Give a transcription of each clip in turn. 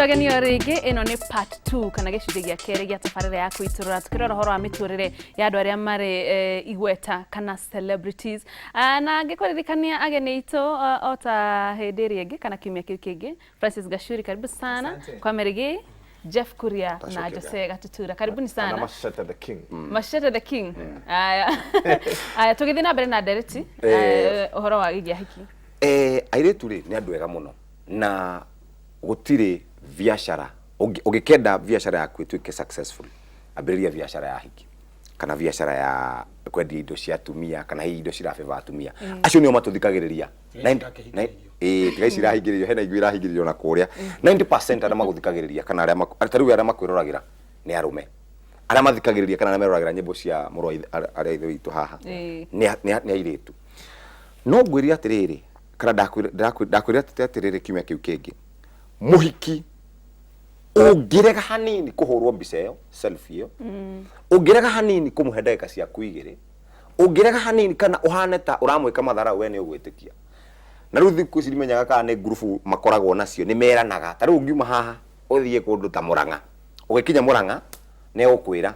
Nitwagenio rigi ino ni part 2 kana gicunjĩ gĩa kerĩ gĩa tabarĩra ya kũitũrũra tukirora horo wa mĩtũrĩre ya andũ arĩa marĩ igweta kana celebrities na ngĩkũririkania ageni aitũ ota hĩndĩ ĩrĩa ĩngĩ kana kiumia kĩu kĩngĩ. Francis Gachuri, karibu sana. Kwa Merigi, Jeff Kuria na Jose Gatutura, karibuni sana. Na Machete the King. Machete the King. Aya. Aya tugithii na mbere na ndereti uhoro wa gĩgĩa hiki. Airĩtu rĩ nĩ andũ ega mũno na gũtirĩ biashara ũngĩkenda biashara yaku ĩtuĩke successful ambĩrĩria biashara ya hiki kana biashara ya kwendia indo cia atumia kana hihi indo cirabeba atumia acio nĩo matũthikagĩrĩria tiga cirahingĩrĩrio hena igũ irahingĩrĩrio na kũrĩa 90% arĩa magũthikagĩrĩria kana arĩa makwĩroragira nĩ arũme arĩa mathikagĩrĩria kana arĩa meroragĩra nyĩmbo cia mũrũ arĩa ithe witũ haha nĩ airĩtu no ngwĩria atĩrĩrĩ kana ndakwĩra atĩrĩrĩ kiumia kĩu kĩngĩ muhiki ungirega hanini kuhurwo mbica ĩyo selfie ĩyo ungirega hanini kumuhe ndagĩka cia kuigĩrĩ ungirega hanini kana uhane ta uramwĩka mathara we nĩ ũgwĩtĩkia na rĩu thikũ ici ndimenyaga kana nĩ group makoragwo nacio nĩ meranaga ta rĩu ungiuma haha ũthiĩ kũndũ ta Mũrang'a ũgĩkinya Mũrang'a nĩ ũkwĩra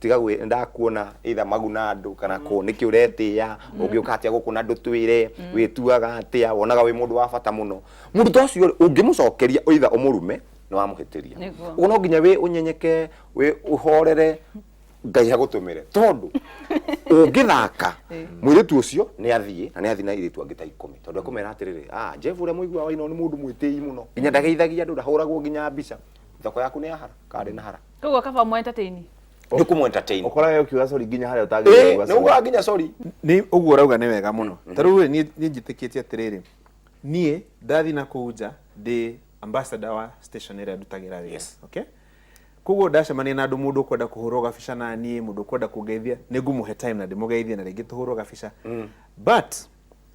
tiga ndakuona either maguna andũ kana ko nĩkĩ ũretĩa ũngĩũka atĩa gũkũ na ndũtwĩre wĩtuaga atĩa wonaga wĩ mũndũ wa bata mũno mũndũ ta ũcio ũngĩmũcokeria either ũmũrume nĩ wamũhĩtĩria no nginya wĩ ũnyenyeke wĩ ũhorere Ngai agũtũmĩre tondũ ũngĩthaka mũirĩtu ũcio nĩ athiĩ na nĩ athiĩ na airĩtu angĩ ta 10 tondũ ekũmera atĩrĩrĩ Jeff ũrĩa mũigua wa ino nĩ mũndũ mwĩtĩi mũno nginya ndageithagia andũ ndahũragwo nginya mbica thoko yaku nĩ yahara karĩ na hara koguo kaba mu entertain nĩ kumu entertain ukora ukiuga sorry nginya harĩa utagĩrĩirwo kuuga sorry nĩ uga nginya sorry nĩ ũguo rauga nĩ wega mũno ta rĩu niĩ njĩtĩkĩtie atĩrĩrĩ niĩ ndathi na kũnja ndi ambassador wa station ĩrĩa ndutagĩra wĩra okay koguo ndacemania na andũ mũndũ ũkwenda kũhũrwo gabica na niĩ mũndũ ũkwenda kũngeithia nĩ ngũmũhe time na ndĩmũgeithie na rĩngĩ tũhũrwo gabica but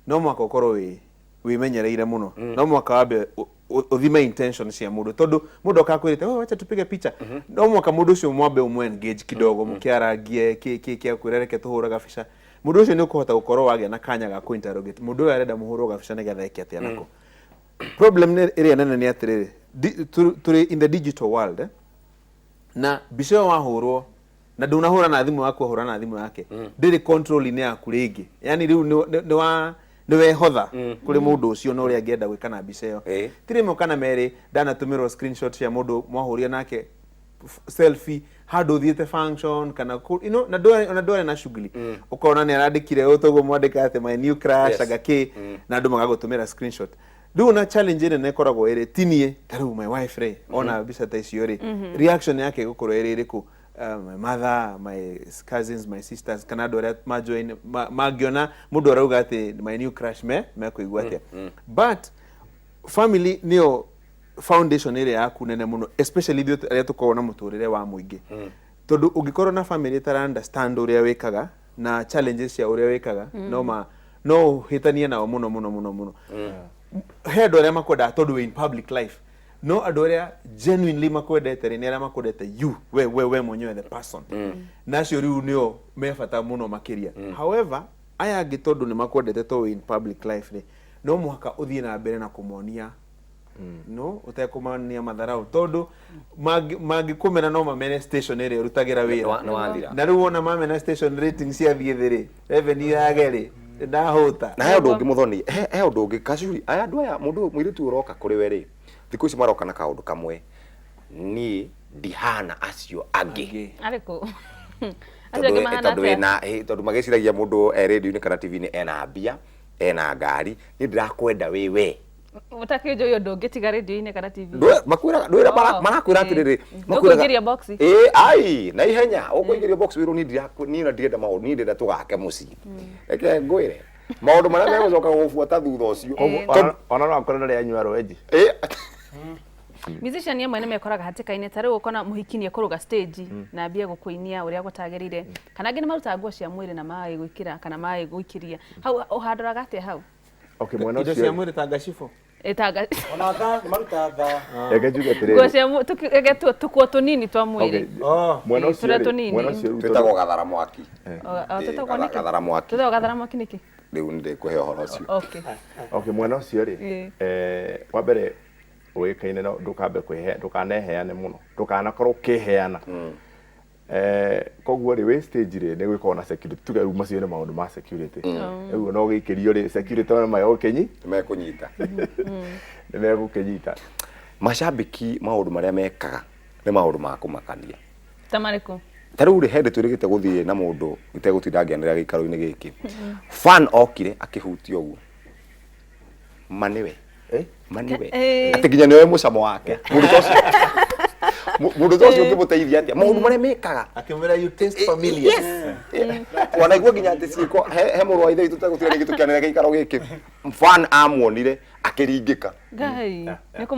no mwaka ũkorwo wĩmenyereire mũno no mwaka wambe uthime intention cia mũndũ tondũ mũndũ akakwĩrĩte acha tupige picha no mwaka mũndũ ũcio mwambe umwe engage kidogo mũkĩarangie kĩ kwĩrereke tũhũra gabica mũndũ ũcio nĩ ũkũhota gũkorwo wagĩa na kanya ga kũ-interrogate mũndũ ũyũ arenda mũhũrwo gabica nĩgetha eke atĩa nako problem ĩrĩa nene nĩ atĩrĩrĩ tũrĩ in the digital world na mbica ĩyo wahũrwo na ndũnahũra na thimũ yaku hũra na thimũ yake ndĩrĩ control-inĩ yaku rĩngĩ yani rĩu nĩ wehotha kũrĩ mũndũ ũcio na ũrĩa angĩenda gwĩka na mbica ĩyo tirĩ mo kana merĩ ndanatũmĩrwo screenshot cia mũndũ mwahũria nake selfie handũ thiĩte function kana na ndware na shughuli ũkona nĩ arandĩkire ũtũgũ mwandĩka atĩ my new crush agaki na andũ magagũtũmĩra screenshot rĩu na challenge ĩrĩa ĩkoragwo ĩrĩ tinie ta rĩu my wife rĩ ona mbica ta icio rĩ reaction yake gũkorwo ĩrĩ ĩrĩkũ my mother, my cousins, my sisters, kana andũ arĩa majoin mangĩona mũndũ arauga atĩ my new crush mekũigua atĩa but family nĩyo foundation ĩrĩa yaku nene mũno especially arĩa tũkoragwo na mũtũrĩre wa mũingĩ tondũ ũngĩkorwo na family ĩtara understand ũrĩa wĩkaga na challenges cia ũrĩa wĩkaga no hĩtanie nao mũno he andũ arĩa makwendaga tondũ wĩ in public life no andũ arĩa genuinely makwendete nĩ arĩa makwendete you we mwenyewe the person nacio rĩu nĩo mebata mũno makĩria however aya angĩ tondũ nĩ makwendete to in public life no mũhaka ũthiĩ na mbere na kũmonia no ũtekũmonia matharau tondũ mangĩkũmena no mamene station ĩrĩa ũrutagĩra wĩra na rĩu ona mamena station rating ciathiĩ thĩ rĩ revenue yage rĩ ndahũta na he ũndũ ũngĩ mũthoni he ũndũ ũngĩ Gachuri aya andũ aya mũirĩtu ũroka kũrĩ we rĩ thikũ ici maroka na kaũndũ kamwe niĩ ndihana acio angĩ arĩkũ tondũ magĩciragia mũndũ radio-inĩ kana TV-inĩ ena mbia ena ngari niĩ ndĩrakwenda we utakĩnjũ ũyũ ndũngĩtiga radio-inĩ kana TV ndwĩra marakwĩra atĩrĩrĩ ũkũingĩria box ai na ihenya ũkũingĩria box wĩrwo niĩ na ndienda maũndũ niĩ ndĩrenda tũgake mũciĩ reke ngwĩre maũndũ marĩa megũcoka gũbuata thutha ũcio ona no akorwo ndarĩ anyua rwenji musician yamwe nĩ mekoraga hatĩka-inĩ ta rĩu ũkona mũhiki nĩ ekũrũga stage na ambie gũkũinia ũrĩa gũtagĩrĩire kana angĩ nĩ marutaga nguo cia mwĩrĩ na magĩgwĩkĩra kana magĩgwĩkĩria hau ũhandoraga atĩa hau okay mwena ũcio cia mwĩrĩ ta ngacibũ etaga ona tha maruta tha reke njuge atĩrĩrĩ nguo cia tukwo tũnini twa mwĩrĩ mwena ũcio twĩtagwo gathara mwaki gathara mwaki nĩkĩ rĩu nĩ ndĩkũhe ũhoro ũcio okay mwena ũcio rĩ wa mbere uikaine no ndukambe kwihe ndukaneheane muno ndukanakorwo kiheana koguo ri we stage ri ni gwikona security tuge macio ni maundu ma security eguo no gikirio ri security na mayo kenyi mekunyita ni megukinyita mashabiki maundu maria mekaga ni maundu ma kumakania Tamariku taru ri hende turigite guthie na mundu itegutinda ngianira gikaro-ini giki fan okire akihutio guo maniwe maniwe atiginya niwe mucamo wake mundu tocio ngimuteithia atia maundu maria mekaga akimera you taste familiar wanaigua nginya ati ciiko he murwa ithe tutagutira ni gitukianira gikaro giki fan amuonire akiringika gai niko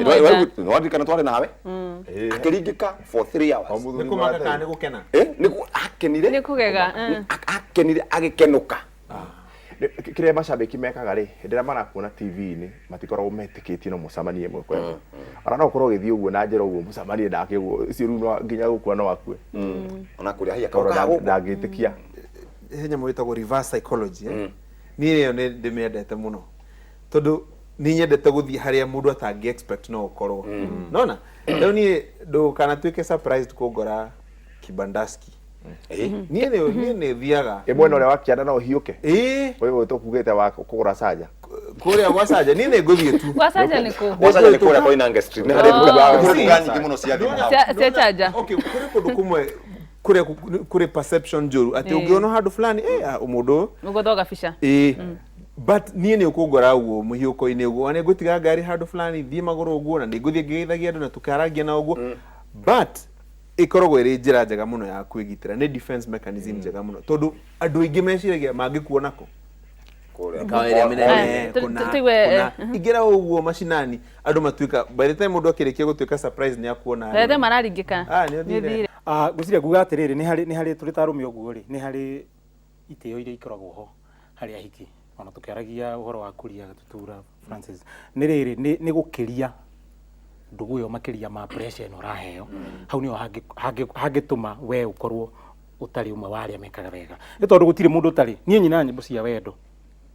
wadikana tware nawe akiringika for 3 hours niko makaka ni gukena niko akenire ni kugega akenire agikenuka kire mashabiki mekaga ri ndira marakuona TV-ini matikoragwo metikitie no mucamanie mwe kwega ara no korwo githii uguo na njira uguo mucamanie ndakiguo icio ru no nginya gukua no akue ona kuria hiya kaura ndangitikia henya mwitagwo reverse psychology niyo ni ndimiendete muno tondu ni nyendete guthii haria mundu atangi expect no ukorwo nona leo ni ndukana twike surprised kugora kibandaski niye ni thiaga imwe no le wakianda no hiuke wewe tukugete wa kugura saja kuria gwa saja niye ni guthie tu gwa saja niko wasaje ni kuria Koinange Street ni hari kuga nyingi muno cia thimu cia chaja okay kuri kundu kumwe kuri perception njuru ati ungiona handu fulani umundu ngothoga fisha but niye ni ukugora uguo muhiuko-ini uguo ani ngutiga ngari handu fulani thie maguru uguo na ninguthie ngeithagia andu na tukaragia na uguo but ikoragwo iri njira njega muno ya kwigitira ni defense mechanism njega muno tondu andu aingi meciragia mangikuonako kaweria minene kuna igira uguo mashinani andu matuika by the time mundu akirikia gutuika surprise ni akuona rede mararingika ni thire guciria kuga atiriri ni hari turitarume uguo ri ni hari itio iria ikoragwo ho hari ahiki ona tukiaragia uhoro wa kuria tutura Francis ni riri ni gukiria ndugu yo makiria ma pressure no raheo hau niyo hangituma we ukorwo utari umwe wari amekaga wega ni tondu gutire mundu utari nie nyina nyimbo cia wendo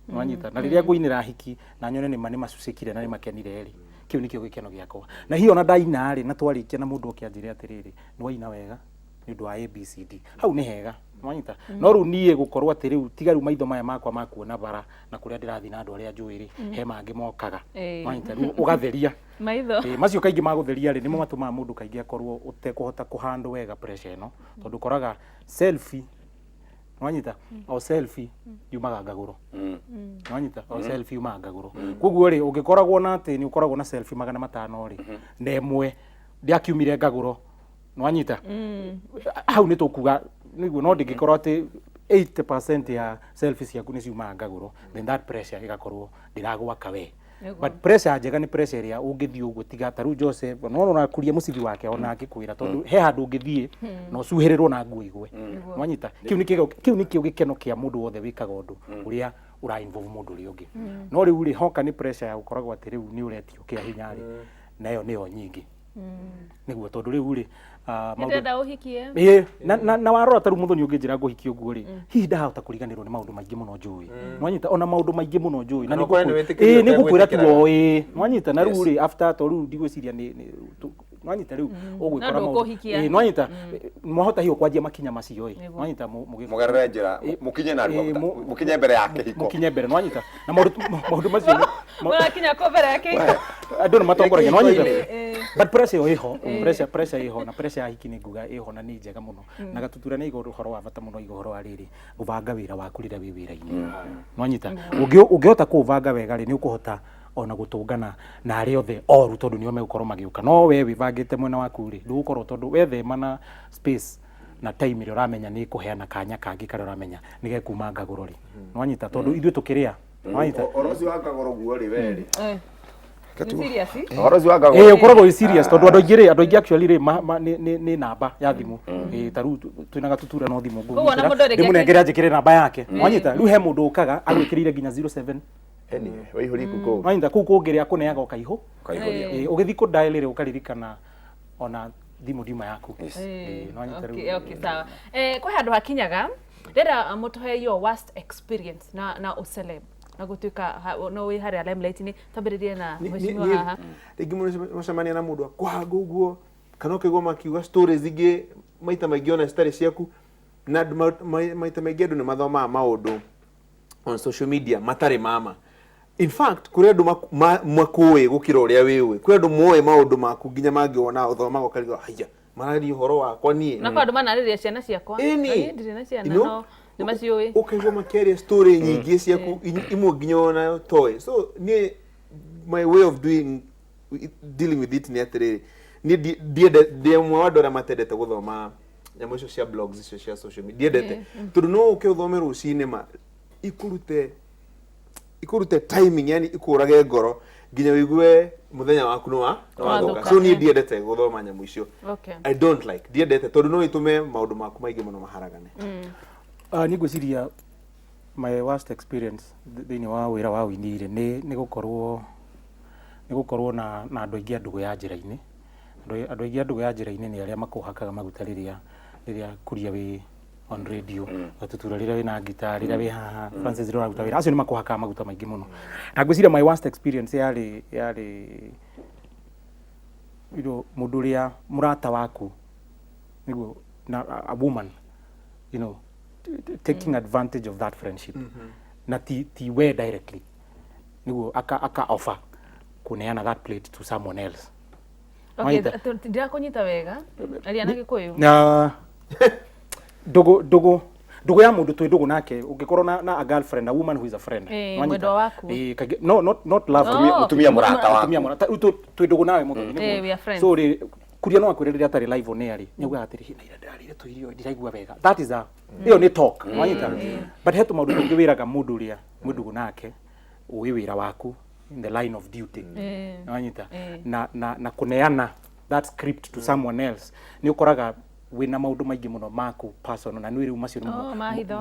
mwanyita na riria nguinira hiki na nyone ni mani macucikire na ni makenire ri kiu nikio gikeno giakwa na hiyo na ndaina ri na twarikia na mundu ukianjire atiriri ni waina wega ni undu wa ABCD hau ni hega mwanyita no ru nie gukorwo ati riu tigaru maitho maya makwa makuona bara na kuria ndirathi na andu aria njuiri he mangi mokaga mwanyita ru ugatheria maitho macio kaingi magutheria ri nimo matuma mundu kaingi akorwo utekuhota kuhandle wega pressure no tondu koraga selfie mwanyita o selfie yumaga ngaguro mwanyita o selfie yumaga ngaguro koguo ri ungikoragwo na ati ni ukoragwo na selfie 500 ri ndemwe ndiakiumire ngaguro mwanyita hau ni tukuga niguo no ndingikorwo ati 80% ya selfies ciaku ni ciumaga ngaguro then that pressure igakorwo ndiragwa kawe but pressure njega ni pressure ria ungithii uguo tiga taru Joseph no na kuria musithi wake ona akikwira tondu he handu ungithii no cuhirirwo na nguo igwe mwanyita kiu nikio gikeno kia mundu wothe wikaga undu uria ura involve mundu ri ungi no riu ri hoka ni pressure ya ukoragwo ati riu ni uretio kia hinya ri nayo niyo nyingi niguo tondu riu ri ndenda uhikie na warora taru muthoni unginjira nguhikie uguo ri hihi ndahota kuriganirwo ni maundu maingi muno njui mwanyita ona maundu maingi muno njui na ni gukwira tu mwanyita na riu ri after to riu ndigwiciria ni mwanyita riu ugwikora maundu mwanyita mwahota hiyo kwanjia makinya macio mwanyita mugarere njira mukinye na mukinye mbere yake hiko mukinye mbere mwanyita na maundu macio mwakinya ko mbere yake andu ni matongoragia mwanyita but pressure iho pressure iho na pressure ya hiki ni nguga iho na ni njega muno na gatutura ni igoro horo wa bata muno igoro wa riri gubanga wira waku rira wi wira-ini mwanyita ungihota kuvanga wega ri ni ukuhota ona gutungana na ari othe oru tondu nio megukorwo magiuka no we wivangite mwena waku ri ndugukorwo tondu wethe mana space na time iri uramenya ni kuheana kanya kangi kare uramenya ni gekuma ngaguro ri mwanyita tondu ithu tukiria mwanyita orozi wa ngaguro guo ri weri orozi wa ngaguro ukoragwo serious tondu andu aingi actually ri ni namba ya thimu taru twina gatutura no thimu nguo ndimunengere anjikire namba yake mwanyita riu he mundu ukaga agwikirire nginya 07 waihuri kuko mwanyita kuu kungiri akuneaga ukaihu ugithi ku dial ri ukaririkana ona thimu ndima yaku mwanyita riu okay sawa kwa handu hakinyaga ndera mutohe your worst experience na uceleb na gutuika no wi hari limelight ni tambiririe na mheshimiwa haha rĩngĩ mũcemania na mũndũ akwaga ũguo kana ũkaigua makiuga stories ingĩ maita maingĩ ona citarĩ ciaku na maita maingĩ andũ nĩ mathomaga maũndũ on social media matarĩ mama. In fact kũrĩ andũ makũĩ gũkĩra ũrĩa wĩũĩ, kũrĩ andũ moĩ maũndũ maku nginya mangĩona ũthomaga ũkariga haya mararia ũhoro wakwa niĩ na kwa andũ manarĩria ciana ciakwa ndirĩ na ciana no nĩ maciũĩ ũkaigua makĩaria story nyingĩ ciaku imwe nginya ona toy. So my way of dealing with it nĩ atĩrĩrĩ ndĩ mwe wa andũ arĩa matendete gũthoma nyamũ icio cia blogs icio cia social media ndiendete tondũ no ũke ũthome rũcinĩ ma ikurute timing, yani ikurage ngoro nginya wigue muthenya waku no wathuka. So niĩ ndiendete gũthoma nyamũ icio. I don't like ndiendete tondu no itume maundu maku maingĩ mũno maharagane. Ni ngwĩciria my worst experience thĩinĩ wa wĩra wa ũini-rĩ nĩ gũkorwo na andũ aingĩ a ndũgũ ya njĩra-inĩ. Andũ aingĩ a ndũgũ ya njĩra-inĩ nĩ arĩa makũhakaga maguta rĩrĩa kuria wĩ on radio, watutura rĩrĩa wĩna gita, rĩrĩa wĩ haha Francis rĩrĩa waruta wĩra, acio nĩ makũhakaga maguta maingĩ mũno. Na ngwĩciria my worst experience yarĩ mũndũ ũrĩa mũrata waku nĩguo a woman, taking advantage of that friendship. Na ti we directly nĩguo aka offer kuneana that plate to someone else. Okay, ndirakunyita wega aria na Gĩkũyũ na ndugu ya mundu twi ndugu nake ungikorwo na a girlfriend, a woman who is a friend, mwendo waku not love, mutumia murata twi ndugu nawe mundu we are friends. So kuria no akwirira atari live on air nyuga atiri hina ira ndarire tuirio ndiraigua wega, that is a iyo ni talk mwanyita. But hetu maundu tungi wiraga mundu uria mundu nake uwi wira waku in the line of duty mwanyita na kuneana that script to someone else ni ukoraga wina maundu maingĩ mũno maku personal na nĩ riu macio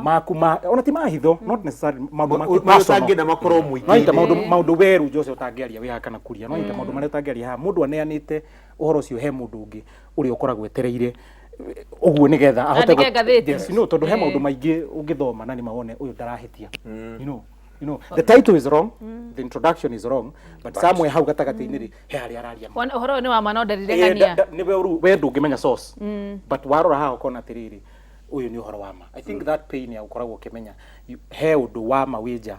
maku ona ti mahitho, not necessarily maundu maku personal na makorwo mũingĩ maundu weru Jose utangĩaria wĩ kana kuria no ita maundu marĩa utangĩaria ha mundu aneanĩte uhoro ucio he mundu ũngĩ ũrĩa ũkoragwo etereire ũguo nĩgetha ahote tondu he maundu maingĩ ũngĩthoma na nĩ mawone ũyũ ndarahĩtia, you know the title is wrong, the introduction is wrong, but somewhere hau gatagati-inĩ ri he harĩa araria uhoro nĩ wa mana nderirikania nĩ we ndũngĩmenya source, but warora haha ũkona atĩrĩrĩ ũyũ nĩ uhoro wa ma. I think that pain ya ũkoragwo ũkĩmenya he ũndũ wa ma wĩnja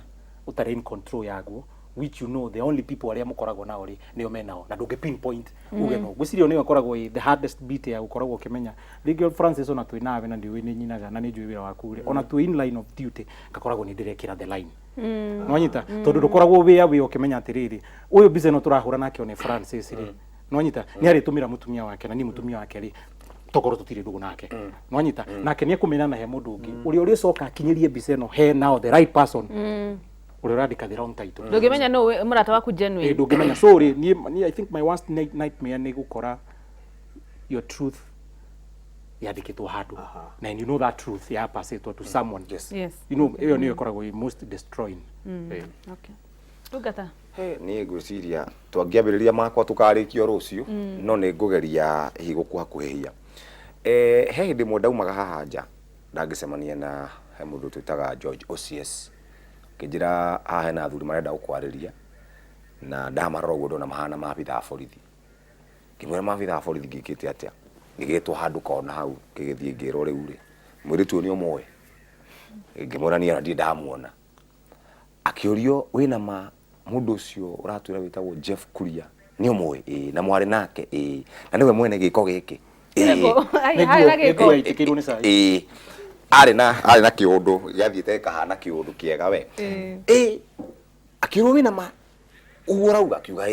ũtarĩ in control yaguo, which the only people arĩa mũkoragwo nao rĩ nĩo menao na ndũngĩ pinpoint uge no gwĩciria nĩyo ĩkoragwo the hardest bit ya gũkoragwo ũkĩmenya. Legal Francis ona twĩ nawe na ndiũĩ nĩ nyinaga na nĩ njũĩ wĩra waku rĩ ona twĩ in line of duty gakoragwo nĩ ndĩrekĩra the line nwanyita tondu ndukoragwo wĩ ũkĩmenya atĩrĩrĩ ũyũ bize no tũrahũra nake one Francis rĩ nwanyita nĩ arĩtũmĩra mutumia wake na ni mutumia wake rĩ tokorwo tutirĩ ndugu nake nwanyita nake nĩ ekũmena na he mũndũ ũngĩ ũrĩa ũrĩcoka akinyĩrie bize no he now the right person ũrĩa ũrandĩka the wrong title ndũngĩmenya no mũrata waku genuine ndũngĩmenya. So I think my worst nightmare nĩ gũkora your truth yandĩkĩtwo handũ na you know that truth ya passĩtwo to someone, iyo nĩyo ĩkoragwo most destroying. Okay, tugata niĩ ngwĩciria twangĩambĩrĩria makwa tũkarĩkio rũciũ no nĩ ngũgeria hihi gũkuhakuhĩhia. He hĩndĩ ĩmwe ndaumaga haha nja ndangĩcemania na he mũndũ twĩtaga George OCS kĩnjĩra haha hena athuri marenda gũkwarĩria na ndamarora ũguo ndona mahana maabitha a borithi, ngĩmwĩra maabitha a borithi ngĩkĩte atĩa, ngĩgĩtwo handũ kona hau ngĩgĩthiĩ ngĩrwo rĩu rĩ mũirĩtu ũyũ nĩ ũmũĩ, ngĩmwĩra niĩ ndirĩ ndamuona, akĩũrio wĩna ma mũndũ ũcio ũratwĩra wĩtagwo Jeff Kuria nĩ ũmũĩ na mwarĩ nake na nĩwe mwene gĩko gĩkĩ arĩ na kĩũndũ gĩathiĩte kahana kĩũndũ kĩega we akĩũrio wĩna ma ũguo ũrauga akiuga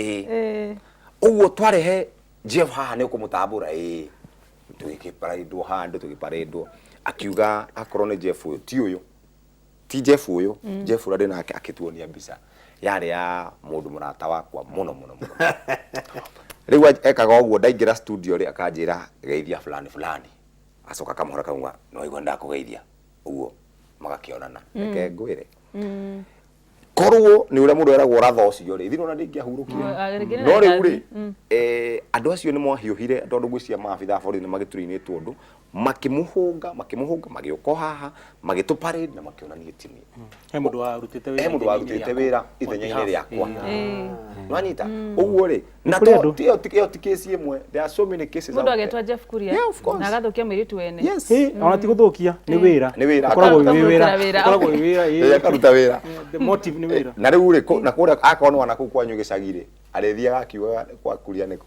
ũguo twarehe Jeff haha nĩ ũkũmũtambũra tũgĩkĩparĩndwo handũ tũgĩparĩndwo, akiuga akorwo nĩ Jeff ũyũ ti Jeff ũyũ Jeff ũrĩa ndĩ nake akĩtuonia mbica yarĩ ya mũndũ mũrata wakwa mũno rĩu ekaga ũguo ndaingĩra studio rĩ akanjĩra geithia fulani acoka kamũhora kauga no igua ndakũgeithia ũguo magakĩonana reke ngwĩre korwo nĩ ũrĩa mũndũ eragwo ratha ũcio rĩ thina ona ndĩngĩahurũkia no rĩu rĩ andũ acio nĩ mwahiũhire tondũ gwĩcia maabitha borithi nĩ magĩtũrĩinĩtwo ũndũ makimuhunga magioka haha magituparade na makionania timu he mundu warutite wira he mundu warutite wira ithenya-ini riakwa nwanyita uguo ri na to tio tikesi imwe there are so many cases mundu agetwa Jeff Kuria na agathukia mwiritu wene yes ona ti guthukia ni wira akoragwo wira akaruta wira the motive ni wira na riu ri na kuria akona wana ku kwanyu gicagire arethia gakiuga kwa Kuria niko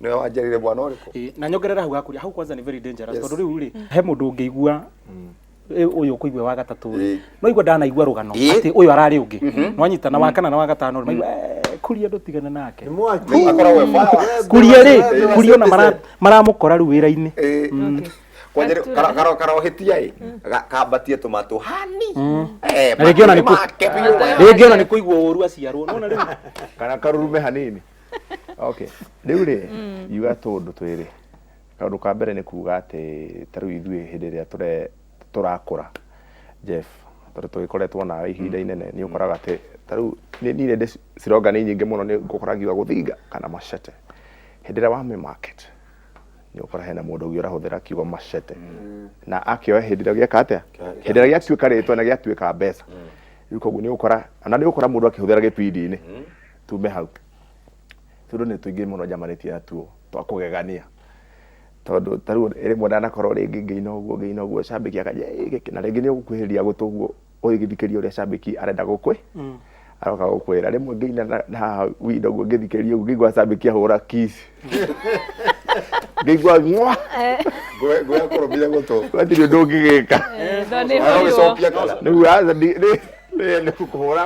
no wajarire bwana uriko na nyongerera hau gakuria hau kwanza ni very dangerous tondu riu ri he mundu ungeigua uyu kuigwa wa gatatu no igwa ndanaigua rugano ati uyu arari ungi no anyita na wakana na wagatano maigwa Kuria ndutigana nake akoragwo Kuria ri Kuria na maramukora riu wira-ini kwanyere karo hitia kambatie tomato hani regiona ni kuigwa uru aciarwo nona riu kana karurume hanini okay riu ri yuga tundu twiri kaundu ka mbere ni kuga ati taru ithui hindi ria turakura Jeff tugikoretwo na ihinda inene ni ukoraga ati taru ni rende cironga ni nyingi muno ni ngukoragiwa guthinga kana machete hindi ria wa market ni ukora hena mundu ugi urahuthira kiugo machete na akioe hindi ria giaka atia hindi ria giatuika ritwa na giatuika mbeca riu koguo ni ukora ana ni ukora mundu akihuthira gipindi-ini tume hau tundu ni tuingi muno jamanitie atuo twa kugegania tondu taru rimwe ndanakorwo ringi ngeina uguo cambiki akaje na ringi ni ugukuhiria gutuguo uyigithikiria uria cambiki arenda gukwi aroka gukwira rimwe ngeina na windo guo ngithikiria uguo ngigwa cambiki ahura kiss ngigwa ngwa gwe korobia guto watiri ndungigika ndone niu aza ni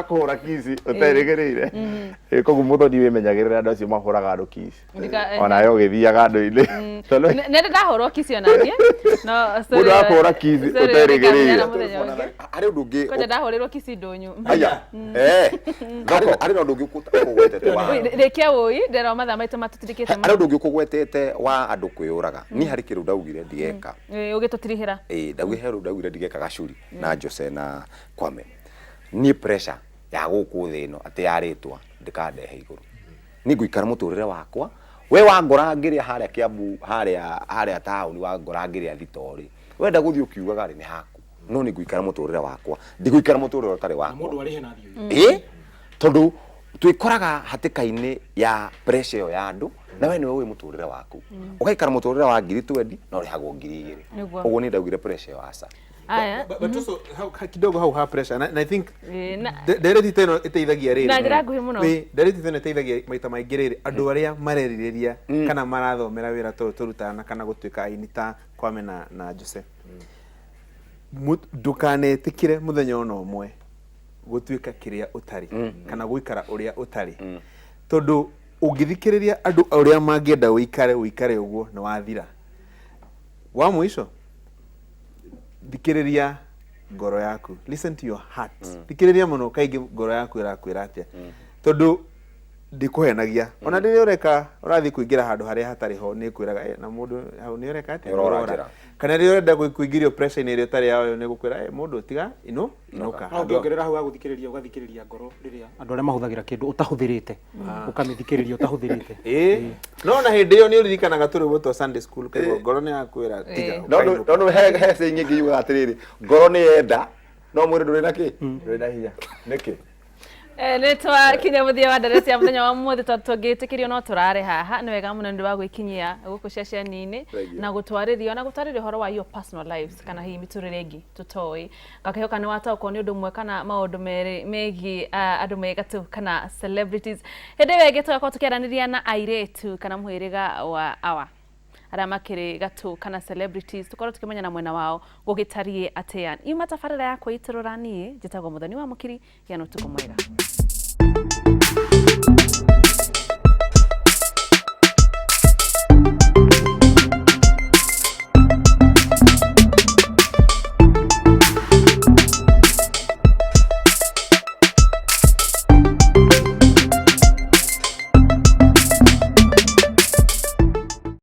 kuhura kisi uteregereire koguo muthoni wimenyagirira andu acio mahuraga andu kisi ona yo githiaga andu-ini nende ndahurwo kisi onanie no mundu akuhura kisi uteregereire ari undu ungi koja ndahurirwo kisi ndunyu aya thoko ari undu ungi ukugwetete wa rekia woi ndero mathaa maitu matutirikite ari undu ungi ukugwetete wa andu kwiyuraga ni hari kiru ndaugire ndigeka ugitutirihira ndaugire ndigeka gacuri na Jose na Kwame ni pressure ya guku thino ati yaritwa ndikandehe iguru ni nguikara muturire wakwa we wangorangiria haria Kiambu haria tauni wangorangiria Thitori wenda guthi ukiugaga ri ni haku no ni nguikara muturire wakwa ndiguikara muturire utari wakwa mundu ari hena thio tondu twikoraga hatika-ini ya pressure ya andu na we niwe wi muturire waku ugaikara muturire wa 2020 na urihagwo 2000 uguo ni ndaugire pressure ya asa aya but also kidogo how ha pressure and I think dereti teno iteithagia riri na njira nguhi muno dereti teno iteithagia maita maingĩ riri andu aria marerireria kana marathomera wira turutana kana gutuika aini ta Kwame na Jose ndukanetikire muthenya ona umwe gutuika kiria utari kana guikara uria utari tondu ungithikiriria andu aria mangienda uikare uguo na wathira wa mwisho thikiriria ngoro yaku, listen to your heart. Thikiriria muno kaingi ngoro yaku irakwira atia tondu ndikuhenagia ona ndi ureka urathi kuingira handu haria hatari ho ni kwiraga na mundu hau ni ureka atia kana ri urenda kuingirio pressure ni ri utari yao ni gukwira mundu tiga inuka ongerera hau aguthikiriria ugathikiriria ngoro riria andu aria mahuthagira kindu utahuthirite ukamithikiriria utahuthirite no na hindi yo ni uririkanaga turi gutwa Sunday school kaiguo ngoro ni yakwira tiga no he singi yuga atiriri ngoro ni yenda no mwiri nduri na ki nduri na hinya niki Netwa kinya muthia wa ndaresi ya muthenya wa muthi twagitikirio no turare haha ni wega muno ndi wa gwikinyia guku ceceni-ini na gutwaririo horo wa your personal lives kana hi miturire ingi tutoi gakehoka ni wataũkwo ni undu mwe kana maundu megi andu megatu kana celebrities hindi wege twakorwo tukiaraniria na airetu kana muhiriga wa awa aria makiri gatu kana celebrities tukorwo tukimenya na mwena wao gugitarie atia iuma tabarĩra yakwa iturura nie njitagwo Muthoni wa Mukiri ya nutuko mwega.